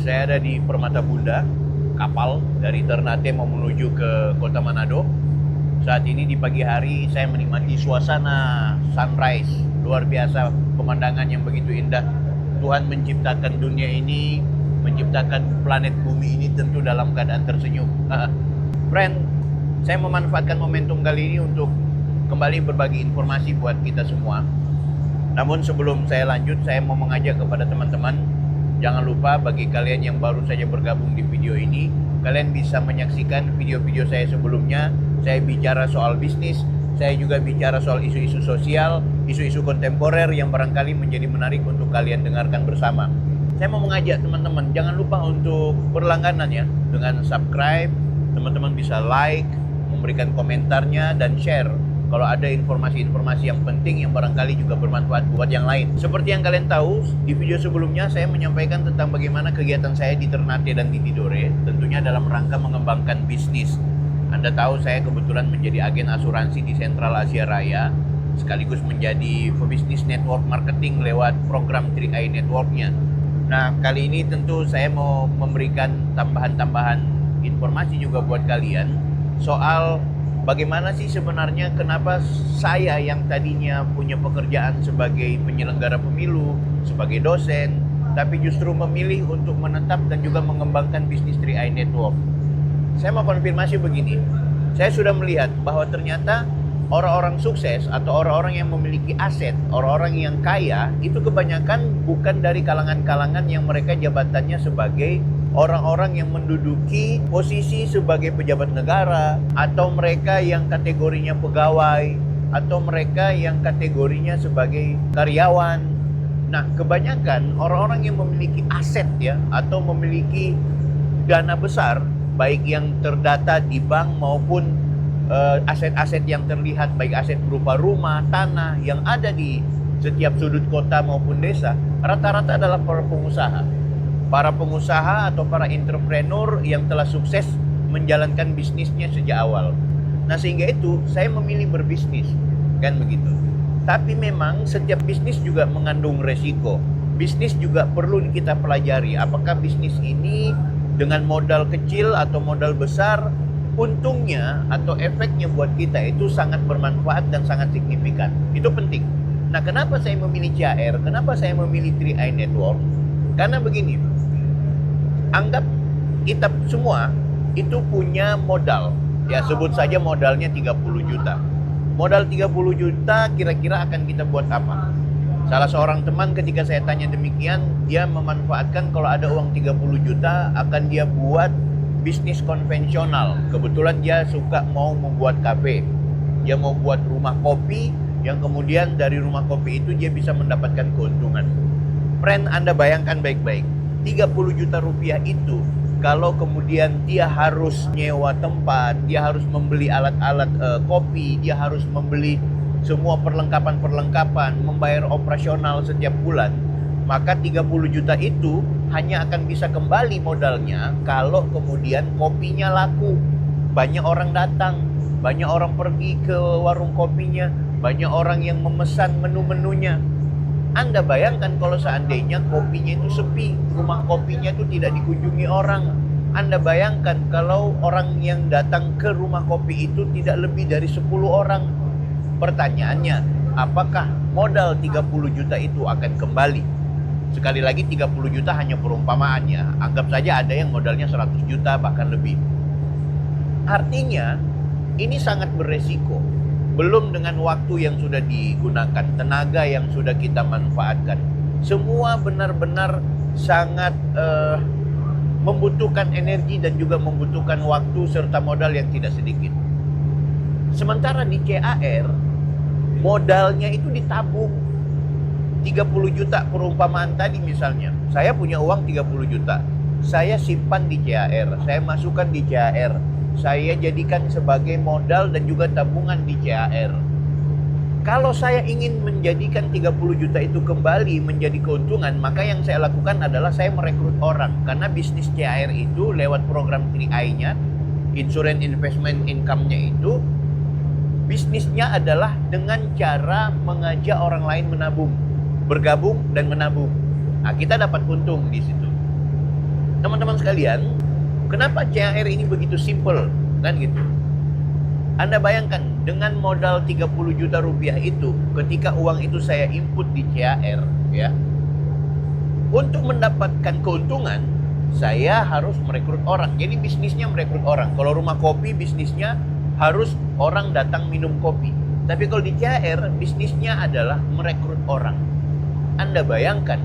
Saya ada di Permata Bunda, kapal dari Ternate mau menuju ke Kota Manado. Saat ini di pagi hari saya menikmati suasana sunrise. Luar biasa, pemandangan yang begitu indah. Tuhan menciptakan dunia ini, menciptakan planet bumi ini tentu dalam keadaan tersenyum. Friend, saya memanfaatkan momentum kali ini untuk kembali berbagi informasi buat kita semua. Namun sebelum saya lanjut, saya mau mengajak kepada teman-teman, jangan lupa bagi kalian yang baru saja bergabung di video ini, kalian bisa menyaksikan video-video saya sebelumnya. Saya bicara soal bisnis, saya juga bicara soal isu-isu sosial, isu-isu kontemporer yang barangkali menjadi menarik untuk kalian dengarkan bersama. Saya mau mengajak teman-teman, jangan lupa untuk berlangganan ya, dengan subscribe, teman-teman bisa like, memberikan komentarnya, dan share kalau ada informasi-informasi yang penting yang barangkali juga bermanfaat buat yang lain. Seperti yang kalian tahu, di video sebelumnya saya menyampaikan tentang bagaimana kegiatan saya di Ternate dan di Tidore, tentunya dalam rangka mengembangkan bisnis. Anda tahu saya kebetulan menjadi agen asuransi di Sentral Asia Raya, sekaligus menjadi pebisnis network marketing lewat program 3i Network-nya. Nah, kali ini tentu saya mau memberikan tambahan-tambahan informasi juga buat kalian soal bagaimana sih sebenarnya kenapa saya yang tadinya punya pekerjaan sebagai penyelenggara pemilu, sebagai dosen, tapi justru memilih untuk menetap dan juga mengembangkan bisnis 3i Network. Saya mau konfirmasi begini, saya sudah melihat bahwa ternyata orang-orang sukses atau orang-orang yang memiliki aset, orang-orang yang kaya, itu kebanyakan bukan dari kalangan-kalangan yang mereka jabatannya sebagai orang-orang yang menduduki posisi sebagai pejabat negara, atau mereka yang kategorinya pegawai, atau mereka yang kategorinya sebagai karyawan. Nah, kebanyakan orang-orang yang memiliki aset ya, atau memiliki dana besar, baik yang terdata di bank maupun aset-aset yang terlihat, baik aset berupa rumah, tanah yang ada di setiap sudut kota maupun desa, rata-rata adalah para pengusaha. Para pengusaha atau para entrepreneur yang telah sukses menjalankan bisnisnya sejak awal. Nah, sehingga itu saya memilih berbisnis, kan begitu. Tapi memang setiap bisnis juga mengandung resiko. Bisnis juga perlu kita pelajari. Apakah bisnis ini dengan modal kecil atau modal besar, untungnya atau efeknya buat kita itu sangat bermanfaat dan sangat signifikan. Itu penting. Nah, kenapa saya memilih CAR? Kenapa saya memilih 3i Network? Karena begini, anggap kita semua itu punya modal. Ya, sebut saja modalnya 30 juta. Modal 30 juta kira-kira akan kita buat apa? Salah seorang teman ketika saya tanya demikian, dia memanfaatkan kalau ada uang 30 juta akan dia buat bisnis konvensional. Kebetulan dia suka mau membuat kafe. Dia mau buat rumah kopi yang kemudian dari rumah kopi itu dia bisa mendapatkan keuntungan. Friend, Anda bayangkan baik-baik. 30 juta rupiah itu kalau kemudian dia harus nyewa tempat, dia harus membeli alat-alat kopi, dia harus membeli semua perlengkapan-perlengkapan, membayar operasional setiap bulan, maka 30 juta itu hanya akan bisa kembali modalnya kalau kemudian kopinya laku. Banyak orang datang, banyak orang pergi ke warung kopinya, banyak orang yang memesan menu-menunya. Anda bayangkan kalau seandainya kopinya itu sepi, rumah kopinya itu tidak dikunjungi orang. Anda bayangkan kalau orang yang datang ke rumah kopi itu tidak lebih dari 10 orang. Pertanyaannya, apakah modal 30 juta itu akan kembali? Sekali lagi 30 juta hanya perumpamaannya. Anggap saja ada yang modalnya 100 juta bahkan lebih. Artinya, ini sangat beresiko. Belum dengan waktu yang sudah digunakan, tenaga yang sudah kita manfaatkan. Semua benar-benar sangat membutuhkan energi dan juga membutuhkan waktu serta modal yang tidak sedikit. Sementara di CAR, modalnya itu ditabung. 30 juta perumpamaan tadi misalnya. Saya punya uang 30 juta. Saya simpan di CAR, saya masukkan di CAR. Saya jadikan sebagai modal dan juga tabungan di CAR. Kalau saya ingin menjadikan 30 juta itu kembali menjadi keuntungan, maka yang saya lakukan adalah saya merekrut orang. Karena bisnis CAR itu lewat program 3i-nya, Insurance Investment Income-nya itu, bisnisnya adalah dengan cara mengajak orang lain menabung, bergabung dan menabung. Nah, kita dapat untung di situ. Teman-teman sekalian, kenapa CAR ini begitu simple? Kan gitu. Anda bayangkan, dengan modal 30 juta rupiah itu, ketika uang itu saya input di CAR, ya, untuk mendapatkan keuntungan, saya harus merekrut orang. Jadi bisnisnya merekrut orang. Kalau rumah kopi, bisnisnya harus orang datang minum kopi. Tapi kalau di CAR, bisnisnya adalah merekrut orang. Anda bayangkan,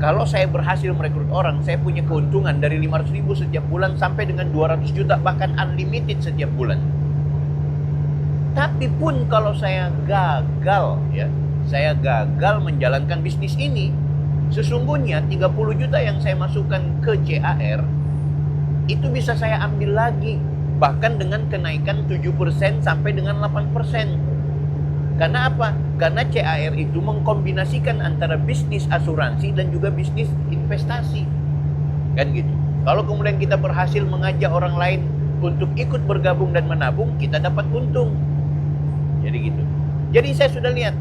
kalau saya berhasil merekrut orang, saya punya keuntungan dari 500 ribu setiap bulan sampai dengan 200 juta, bahkan unlimited setiap bulan. Tapi pun kalau saya gagal, ya, saya gagal menjalankan bisnis ini, sesungguhnya 30 juta yang saya masukkan ke CAR, itu bisa saya ambil lagi, bahkan dengan kenaikan 7% sampai dengan 8%. Karena apa? Karena CAR itu mengkombinasikan antara bisnis asuransi dan juga bisnis investasi. Kan gitu. Kalau kemudian kita berhasil mengajak orang lain untuk ikut bergabung dan menabung, kita dapat untung. Jadi gitu. Jadi saya sudah lihat,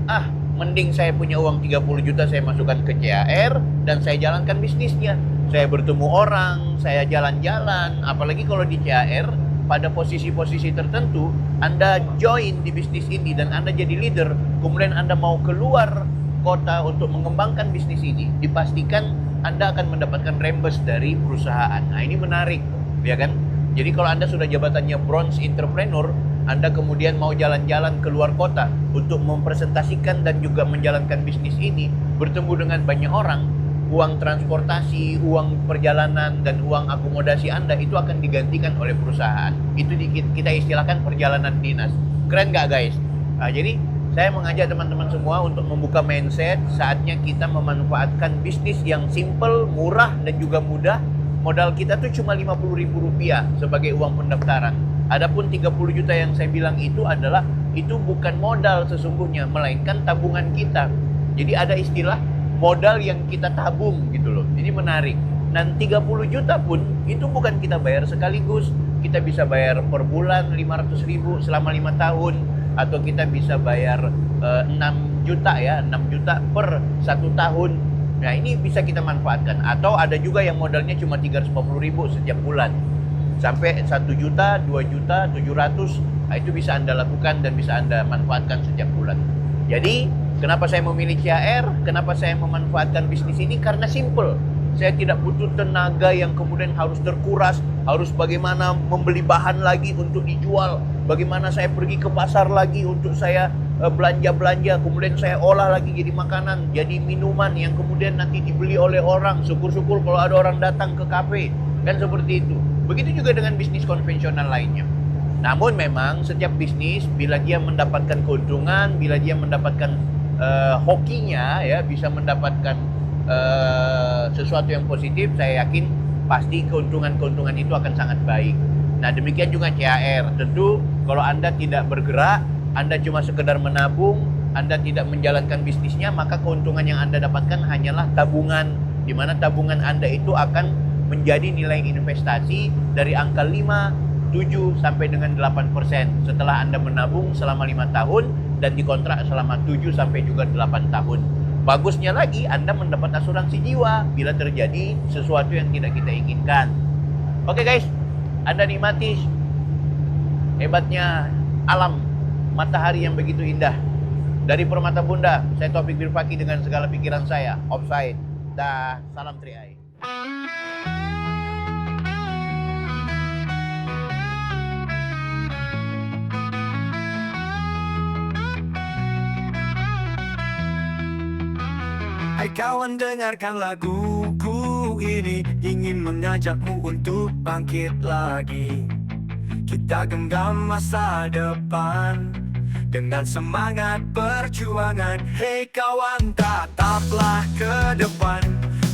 mending saya punya uang 30 juta saya masukkan ke CAR dan saya jalankan bisnisnya. Saya bertemu orang, saya jalan-jalan, apalagi kalau di CAR pada posisi-posisi tertentu Anda join di bisnis ini dan Anda jadi leader, kemudian Anda mau keluar kota untuk mengembangkan bisnis ini, dipastikan Anda akan mendapatkan reimburse dari perusahaan. Nah, ini menarik, ya kan? Jadi kalau Anda sudah jabatannya bronze entrepreneur, Anda kemudian mau jalan-jalan keluar kota untuk mempresentasikan dan juga menjalankan bisnis ini, bertemu dengan banyak orang, uang transportasi, uang perjalanan, dan uang akomodasi Anda itu akan digantikan oleh perusahaan. Itu kita istilahkan perjalanan dinas. Keren nggak, guys? Nah, jadi saya mengajak teman-teman semua untuk membuka mindset, saatnya kita memanfaatkan bisnis yang simple, murah, dan juga mudah. Modal kita tuh cuma Rp50.000 sebagai uang pendaftaran. Adapun 30 juta yang saya bilang itu adalah, itu bukan modal sesungguhnya, melainkan tabungan kita. Jadi ada istilah modal yang kita tabung gitu loh. Ini menarik. Dan 30 juta pun itu bukan kita bayar sekaligus. Kita bisa bayar per bulan 500 ribu selama 5 tahun. Atau kita bisa bayar 6 juta ya, 6 juta per 1 tahun. Nah, ini bisa kita manfaatkan. Atau ada juga yang modalnya cuma 350 ribu setiap bulan. Sampai 1 juta, 2 juta, 700. Nah, itu bisa Anda lakukan dan bisa Anda manfaatkan setiap bulan. Jadi, kenapa saya memilih CAR? Kenapa saya memanfaatkan bisnis ini? Karena simple. Saya tidak butuh tenaga yang kemudian harus terkuras, harus bagaimana membeli bahan lagi untuk dijual, bagaimana saya pergi ke pasar lagi untuk saya belanja-belanja, kemudian saya olah lagi jadi makanan, jadi minuman yang kemudian nanti dibeli oleh orang. Syukur-syukur kalau ada orang datang ke kafe, kan seperti itu. Begitu juga dengan bisnis konvensional lainnya. Namun memang setiap bisnis, bila dia mendapatkan keuntungan, bila dia mendapatkan hokinya, ya, bisa mendapatkan sesuatu yang positif, saya yakin pasti keuntungan-keuntungan itu akan sangat baik. Nah, demikian juga CAR. Tentu kalau Anda tidak bergerak, Anda cuma sekedar menabung, Anda tidak menjalankan bisnisnya, maka keuntungan yang Anda dapatkan hanyalah tabungan, di mana tabungan Anda itu akan menjadi nilai investasi dari angka 5, 7 sampai dengan 8% setelah Anda menabung selama 5 tahun dan dikontrak selama 7 sampai juga 8 tahun. Bagusnya lagi, Anda mendapat asuransi jiwa bila terjadi sesuatu yang tidak kita inginkan. Oke guys, Anda nikmati hebatnya alam, matahari yang begitu indah. Dari Permata Bunda, saya Taufik Birfaki dengan segala pikiran saya. Offside. Dah, salam Triai. Hai kawan, dengarkan laguku ini, ingin mengajakmu untuk bangkit lagi. Kita genggam masa depan dengan semangat perjuangan. Hei kawan, tataplah ke depan.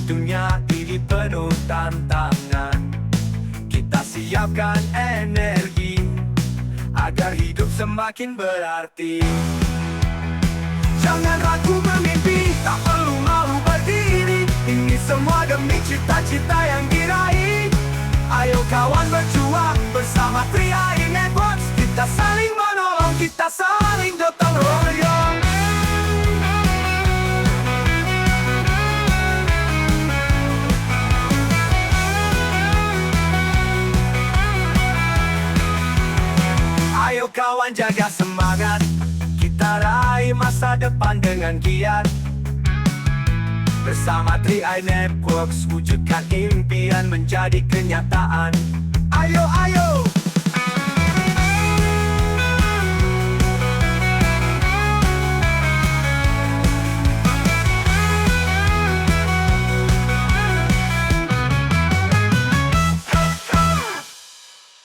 Dunia ini penuh tantangan. Kita siapkan energi agar hidup semakin berarti. Jangan ragu bermimpi, tak perlu malu berdiri. Ini semua demi cita-cita yang diraih. Ayo kawan berjuang bersama Triai Networks. Kita saling menolong, kita saling gotong royong. masa depan dengan giat. Bersama 3i Networks, wujudkan impian menjadi kenyataan. Ayo, ayo!